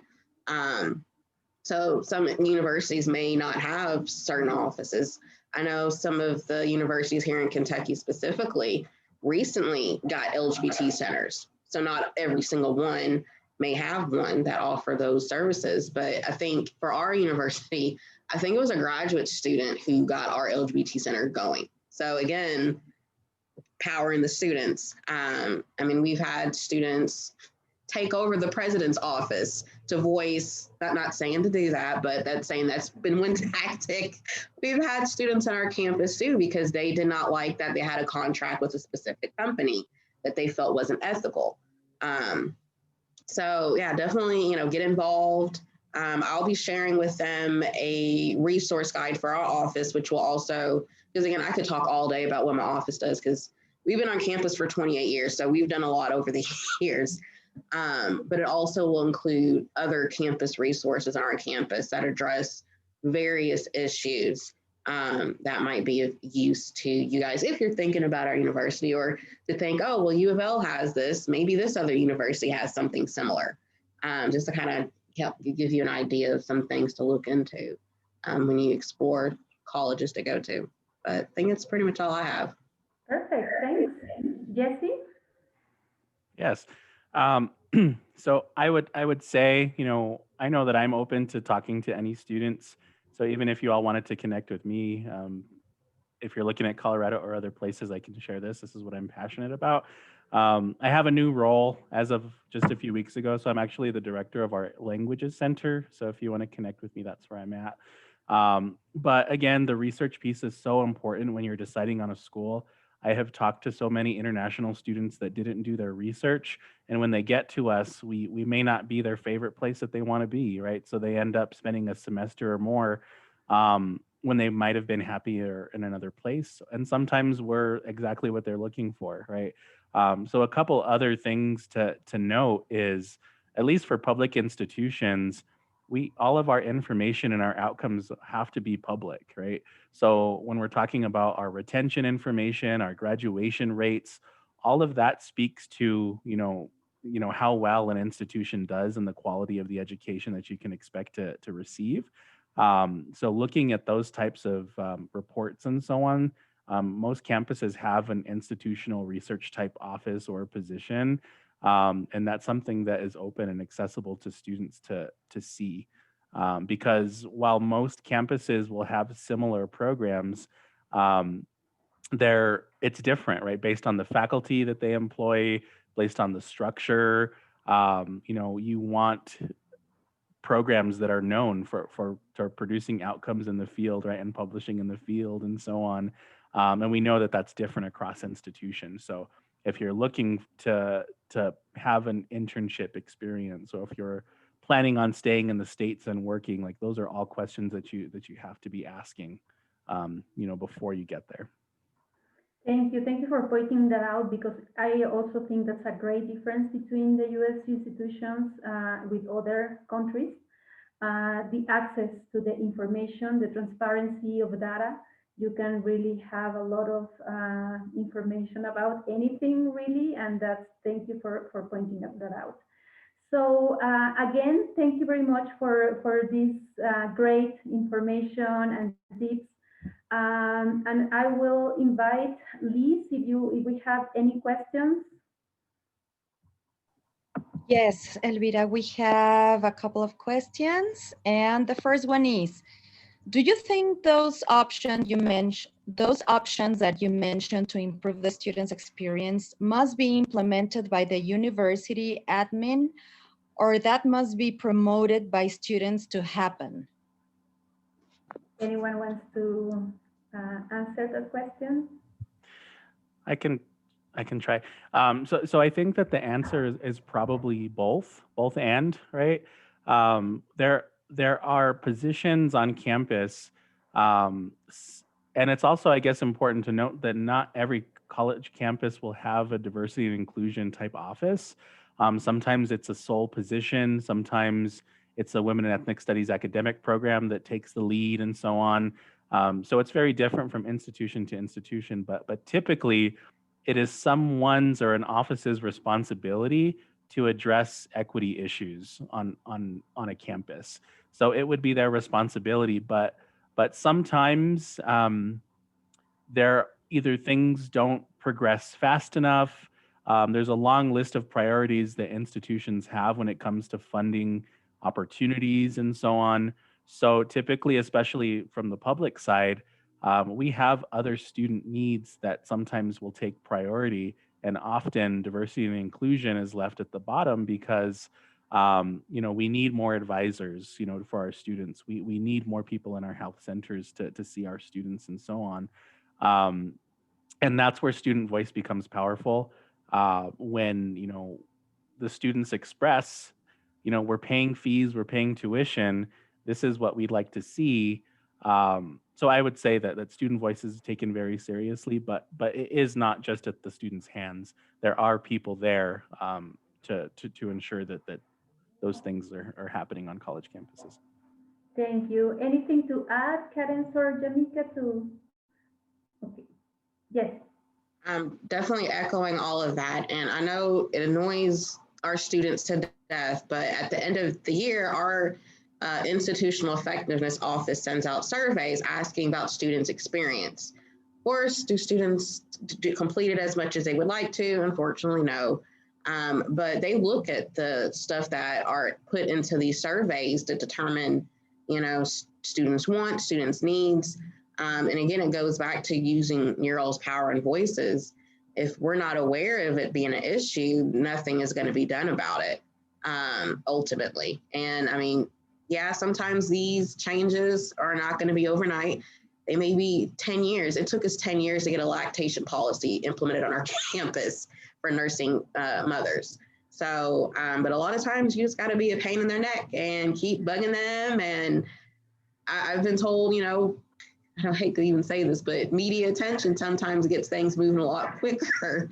Speaker 4: So some universities may not have certain offices. I know some of the universities here in Kentucky specifically recently got LGBT centers. So not every single one may have one that offer those services. But I think for our university, I think it was a graduate student who got our LGBT center going. So again, empowering the students. I mean, we've had students take over the president's office to voice, not saying to do that, but that's saying that's been one tactic. We've had students on our campus too, because they did not like that they had a contract with a specific company that they felt wasn't ethical. So yeah, definitely, get involved. I'll be sharing with them a resource guide for our office, which will also, because again, I could talk all day about what my office does, because we've been on campus for 28 years, so we've done a lot over the years. But it also will include other campus resources on our campus that address various issues that might be of use to you guys if you're thinking about our university, or to think, oh, well, U of L has this, maybe this other university has something similar, just to kind of help give you an idea of some things to look into when you explore colleges to go to. But I think it's pretty much all I have.
Speaker 1: Perfect. Thanks. Jesse?
Speaker 3: Yes. So I would say, I know that I'm open to talking to any students. So even if you all wanted to connect with me, if you're looking at Colorado or other places, I can share this. This is what I'm passionate about. I have a new role as of just a few weeks ago. So I'm actually the director of our languages center. So if you want to connect with me, that's where I'm at. But again, the research piece is so important when you're deciding on a school. I have talked to so many international students that didn't do their research. And when they get to us, we may not be their favorite place that they want to be, right? So they end up spending a semester or more when they might have been happier in another place. And sometimes we're exactly what they're looking for, right? So a couple other things to note is, at least for public institutions, all of our information and our outcomes have to be public, right? So when we're talking about our retention information, our graduation rates, all of that speaks to, how well an institution does and the quality of the education that you can expect to receive. So looking at those types of reports and so on, most campuses have an institutional research type office or position. And that's something that is open and accessible to students to see. Because while most campuses will have similar programs, it's different, right? Based on the faculty that they employ, based on the structure. You want programs that are known for producing outcomes in the field, right, and publishing in the field and so on. And we know that that's different across institutions. So if you're looking to have an internship experience, or if you're planning on staying in the States and working, like, those are all questions that you have to be asking, before you get there.
Speaker 1: Thank you. Thank you for pointing that out, because I also think that's a great difference between the US institutions with other countries. The access to the information, the transparency of data. You can really have a lot of information about anything, really, and thank you for pointing that out. So again, thank you very much for this great information and tips. And I will invite Liz if we have any questions.
Speaker 5: Yes, Elvira, we have a couple of questions. And the first one is, do you think those options that you mentioned to improve the student's experience must be implemented by the university admin, or that must be promoted by students to happen?
Speaker 1: Anyone wants to answer that question?
Speaker 3: I can try. So I think that the answer is probably both and, right? There are positions on campus, and it's also, I guess, important to note that not every college campus will have a diversity and inclusion type office. Sometimes it's a sole position. Sometimes it's a women and ethnic studies academic program that takes the lead and so on. So it's very different from institution to institution, but typically it is someone's or an office's responsibility to address equity issues on a campus. So it would be their responsibility, but sometimes there either things don't progress fast enough. There's a long list of priorities that institutions have when it comes to funding opportunities and so on. So typically, especially from the public side, we have other student needs that sometimes will take priority, and often diversity and inclusion is left at the bottom because we need more advisors, for our students. We need more people in our health centers to see our students and so on. Um, and that's where student voice becomes powerful, when the students express, we're paying fees, we're paying tuition, this is what we'd like to see. So I would say that student voice is taken very seriously, but it is not just at the students' hands. There are people there, to ensure that those things are happening on college campuses.
Speaker 1: Thank you. Anything to add, Karen or Jamika, to? Okay. Yes.
Speaker 4: I'm definitely echoing all of that. And I know it annoys our students to death, but at the end of the year, our institutional effectiveness office sends out surveys asking about students' experience. Of course, do students complete it as much as they would like to? Unfortunately, no. But they look at the stuff that are put into these surveys to determine, students' wants, students' needs. And again, it goes back to using your all's power and voices. If we're not aware of it being an issue, nothing is going to be done about it, ultimately. And I mean, yeah, sometimes these changes are not going to be overnight. They may be 10 years. It took us 10 years to get a lactation policy implemented on our campus for nursing mothers. So, but a lot of times you just got to be a pain in their neck and keep bugging them. And I've been told, I hate to even say this, but media attention sometimes gets things moving a lot quicker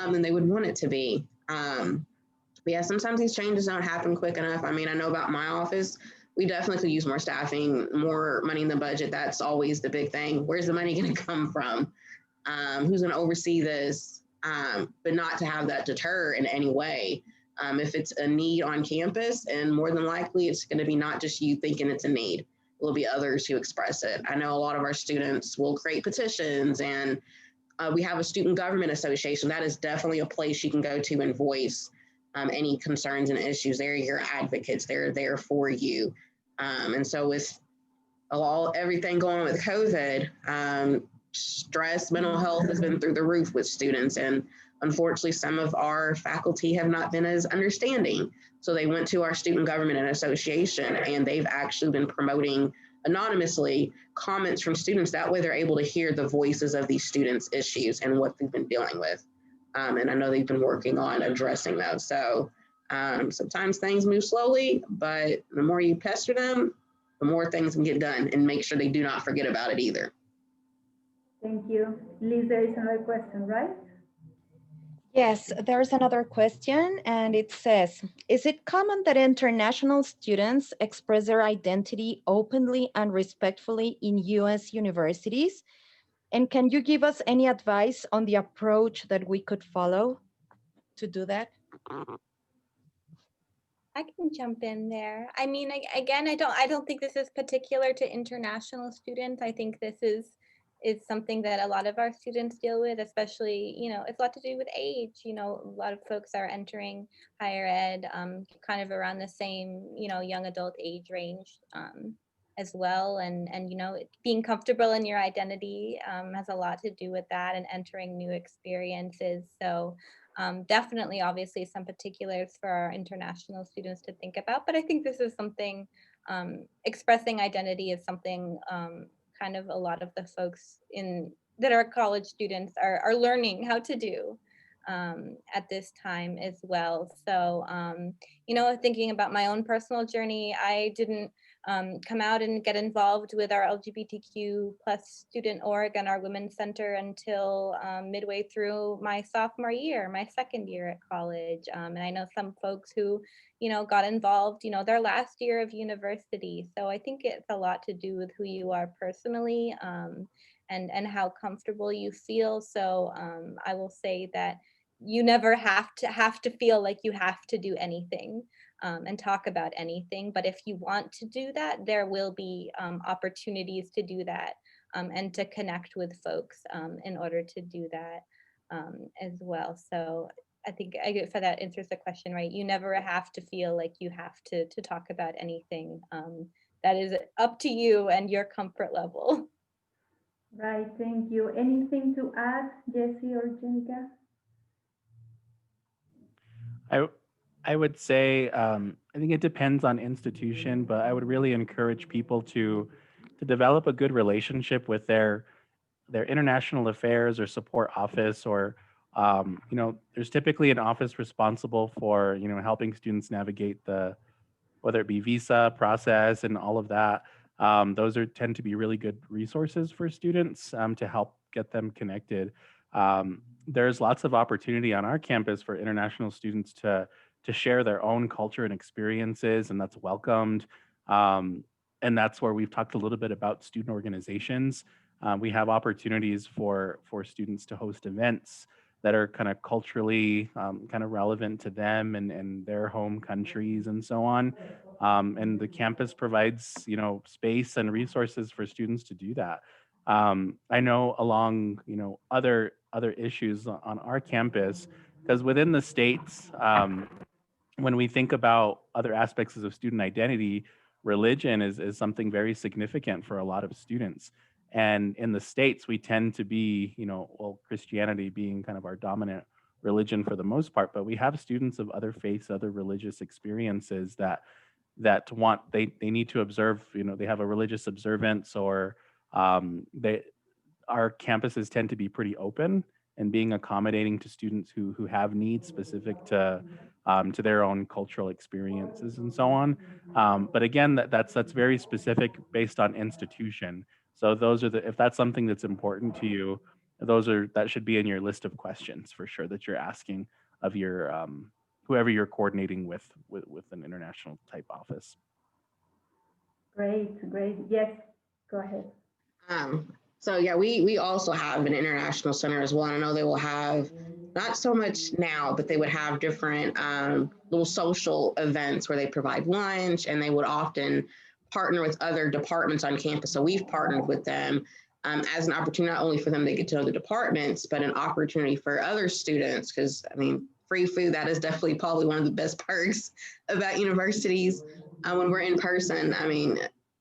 Speaker 4: than they would want it to be. But yeah, sometimes these changes don't happen quick enough. I mean, I know about my office, we definitely could use more staffing, more money in the budget. That's always the big thing. Where's the money going to come from? Who's going to oversee this? But not to have that deter in any way. If it's a need on campus, and more than likely it's going to be not just you thinking it's a need, will be others who express it. I know a lot of our students will create petitions, and we have a student government association. That is definitely a place you can go to and voice any concerns and issues. They're your advocates. They're there for you. And so with everything going on with COVID, stress, mental health has been through the roof with students. And unfortunately, some of our faculty have not been as understanding. So they went to our student government and association, and they've actually been promoting anonymously comments from students. That way they're able to hear the voices of these students' issues and what they've been dealing with. And I know they've been working on addressing those. So sometimes things move slowly, but the more you pester them, the more things can get done, and make sure they do not forget about it either.
Speaker 1: Thank you. Liz, there is another question, right?
Speaker 5: Yes, there's another question, and it says, is it common that international students express their identity openly and respectfully in US universities? And can you give us any advice on the approach that we could follow to do that?
Speaker 2: I can jump in there. I mean, again, I don't think this is particular to international students. I think this is something that a lot of our students deal with, especially, it's a lot to do with age. A lot of folks are entering higher ed kind of around the same, young adult age range as well. And being comfortable in your identity has a lot to do with that, and entering new experiences. So definitely, obviously, some particulars for our international students to think about. But I think this is something, expressing identity is something kind of a lot of the folks that are college students are learning how to do at this time as well. So, thinking about my own personal journey, I didn't come out and get involved with our LGBTQ plus student org and our Women's Center until midway through my sophomore year, my second year at college. And I know some folks who, got involved, their last year of university. So I think it's a lot to do with who you are personally and how comfortable you feel. So I will say that you never have to feel like you have to do anything. And talk about anything. But if you want to do that, there will be opportunities to do that and to connect with folks in order to do that as well. So I think if that answers the question, right? You never have to feel like you have to talk about anything. That is up to you and your comfort level.
Speaker 1: Right, thank you. Anything to add, Jesse or Jenica?
Speaker 3: I I would say I think it depends on institution, but I would really encourage people to develop a good relationship with their international affairs or support office, or there's typically an office responsible for helping students navigate the, whether it be visa process and all of that. Those are tend to be really good resources for students to help get them connected. There's lots of opportunity on our campus for international students to share their own culture and experiences, and that's welcomed. Um, and that's where we've talked a little bit about student organizations. We have opportunities for students to host events that are kind of culturally kind of relevant to them and their home countries and so on. And the campus provides, space and resources for students to do that. I know along, other issues on our campus, because within the states, when we think about other aspects of student identity, religion is something very significant for a lot of students. And in the States, we tend to be, well, Christianity being kind of our dominant religion for the most part, but we have students of other faiths, other religious experiences that they need to observe, they have a religious observance, or they our campuses tend to be pretty open and being accommodating to students who have needs specific to their own cultural experiences and so on. But again, that's very specific based on institution. So those are the, if that's something that's important to you, that should be in your list of questions for sure that you're asking of your whoever you're coordinating with an international type office.
Speaker 1: Great, great. Yes, go ahead.
Speaker 4: So yeah, we also have an international center as well. And I know they will have not so much now, but they would have different little social events where they provide lunch, and they would often partner with other departments on campus. So we've partnered with them as an opportunity not only for them to get to know the departments, but an opportunity for other students. Because I mean, free food, that is definitely probably one of the best perks about universities when we're in person. I mean,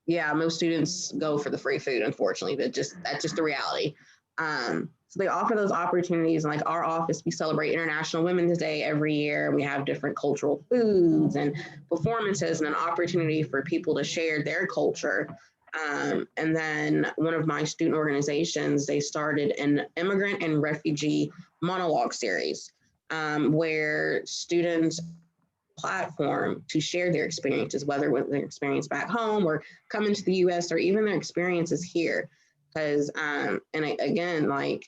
Speaker 4: yeah, most students go for the free food, unfortunately, but that's just the reality. So they offer those opportunities. And like our office, we celebrate International Women's Day every year. We have different cultural foods and performances and an opportunity for people to share their culture. And then one of my student organizations, they started an immigrant and refugee monologue series where students platform to share their experiences, whether with their experience back home or coming to the US or even their experiences here. Because, again, like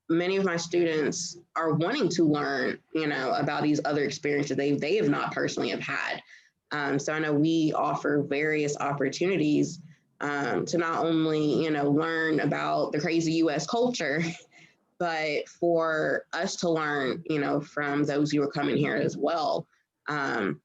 Speaker 4: many of my students are wanting to learn, about these other experiences they have not personally have had. So I know we offer various opportunities to not only, learn about the crazy US culture, but for us to learn, from those who are coming here as well. Um,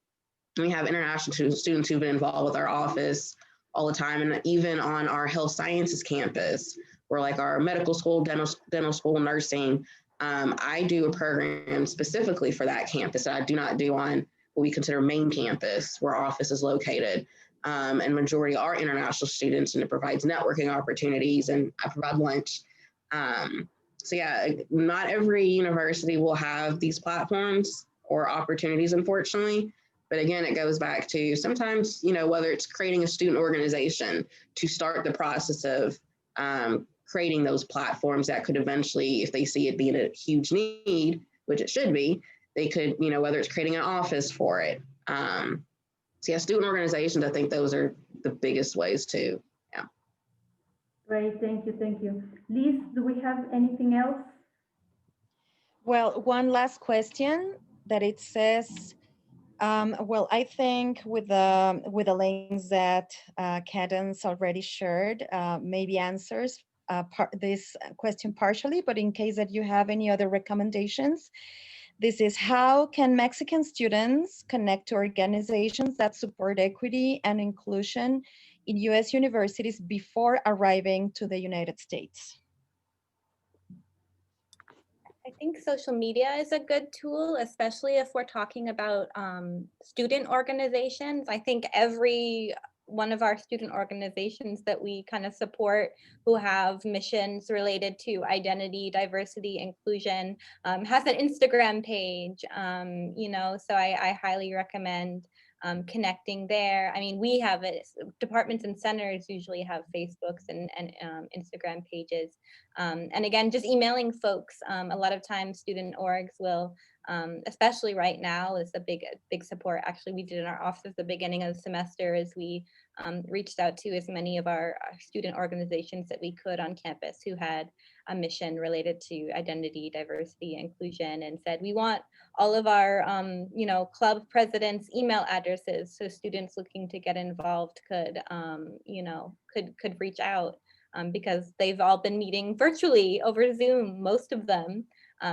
Speaker 4: we have international students who've been involved with our office all the time, and even on our health sciences campus, or like our medical school, dental school, nursing. I do a program specifically for that campus that I do not do on what we consider main campus, where our office is located. And majority are international students, and it provides networking opportunities, and I provide lunch. So yeah, not every university will have these platforms or opportunities, unfortunately. But again, it goes back to sometimes, whether it's creating a student organization to start the process of creating those platforms that could eventually, if they see it being a huge need, which it should be, they could, whether it's creating an office for it. So yeah, student organizations, I think those are the biggest ways too. Yeah.
Speaker 1: Great, thank you, thank you. Liz, do we have anything else?
Speaker 5: Well, one last question that it says, well, I think with the links that Cadence already shared, maybe answers this question partially, but in case that you have any other recommendations, this is how can Mexican students connect to organizations that support equity and inclusion in US universities before arriving to the United States?
Speaker 2: I think social media is a good tool, especially if we're talking about student organizations. I think every one of our student organizations that we kind of support, who have missions related to identity, diversity, inclusion, has an Instagram page, you know, so I highly recommend connecting there. I mean, we have it, departments and centers usually have Facebooks and Instagram pages. And again, just emailing folks. A lot of times student orgs will, especially right now, is a big support. Actually, we did in our office at the beginning of the semester is we reached out to as many of our student organizations that we could on campus who had a mission related to identity, diversity, inclusion, and said, we want all of our, you know, club presidents' email addresses so students looking to get involved could, you know, could reach out, because they've all been meeting virtually over Zoom, most of them.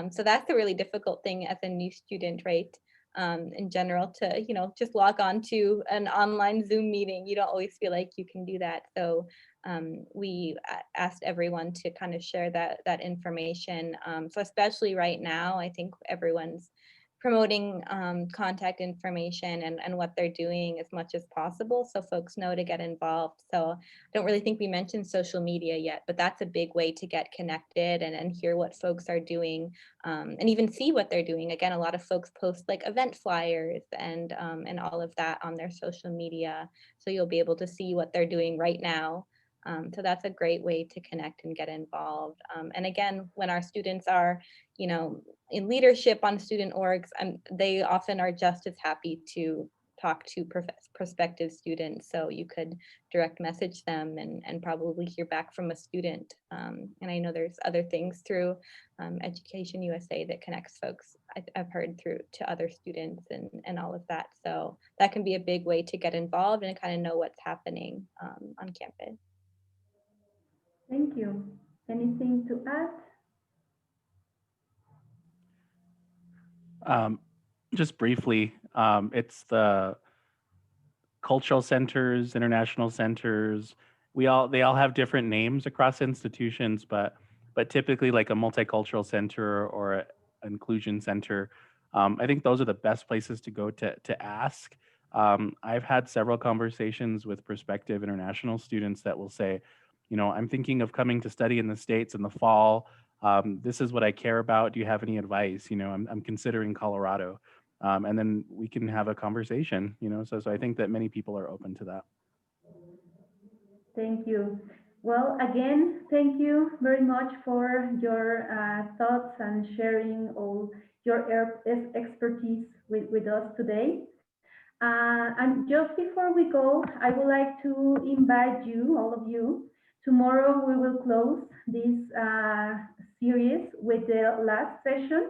Speaker 2: So that's a really difficult thing as a new student, right? In general, to, you know, just log on to an online Zoom meeting. You don't always feel like you can do that. So we asked everyone to kind of share that information. So especially right now, I think everyone's promoting contact information and what they're doing as much as possible so folks know to get involved. So I don't really think we mentioned social media yet, but that's a big way to get connected and hear what folks are doing, and even see what they're doing. Again, a lot of folks post like event flyers and all of that on their social media. So you'll be able to see what they're doing right now. So that's a great way to connect and get involved. And again, when our students are, you know, in leadership on student orgs, they often are just as happy to talk to prospective students. So you could direct message them and probably hear back from a student. And I know there's other things through Education USA that connects folks, I've heard, through to other students and all of that. So that can be a big way to get involved and kind of know what's happening on campus.
Speaker 1: Thank you. Anything to add?
Speaker 3: Just briefly, it's the cultural centers, international centers. They all have different names across institutions, but typically like a multicultural center or an inclusion center. I think those are the best places to go to ask. I've had several conversations with prospective international students that will say, you know, I'm thinking of coming to study in the States in the fall. This is what I care about. Do you have any advice? You know, I'm considering Colorado. And then we can have a conversation, you know, so I think that many people are open to that.
Speaker 1: Thank you. Well, again, thank you very much for your thoughts and sharing all your expertise with us today. And just before we go, I would like to invite you, all of you. Tomorrow we will close this series with the last session,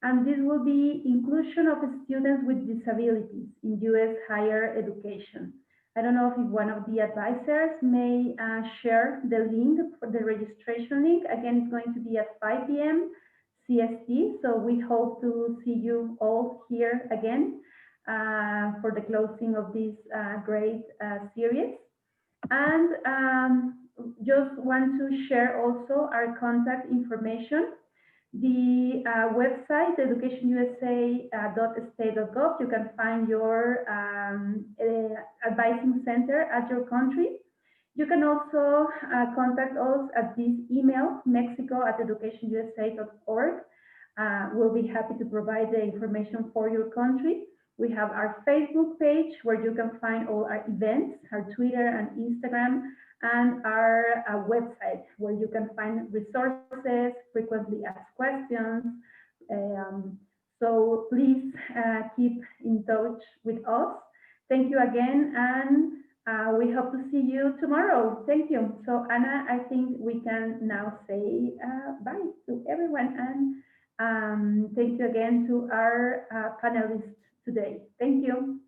Speaker 1: and this will be inclusion of students with disabilities in U.S. higher education. I don't know if one of the advisors may share the link for the registration link. Again, it's going to be at 5 p.m. CST, so we hope to see you all here again for the closing of this great series. And just want to share also our contact information. The website, educationusa.state.gov, you can find your advising center at your country. You can also contact us at this email, mexico@educationusa.org. We'll be happy to provide the information for your country. We have our Facebook page where you can find all our events, our Twitter and Instagram, and our website where you can find resources, frequently asked questions. So please keep in touch with us. Thank you again, and we hope to see you tomorrow. Thank you. So Anna, I think we can now say bye to everyone, and thank you again to our panelists today. Thank you.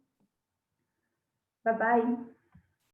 Speaker 1: Bye-bye.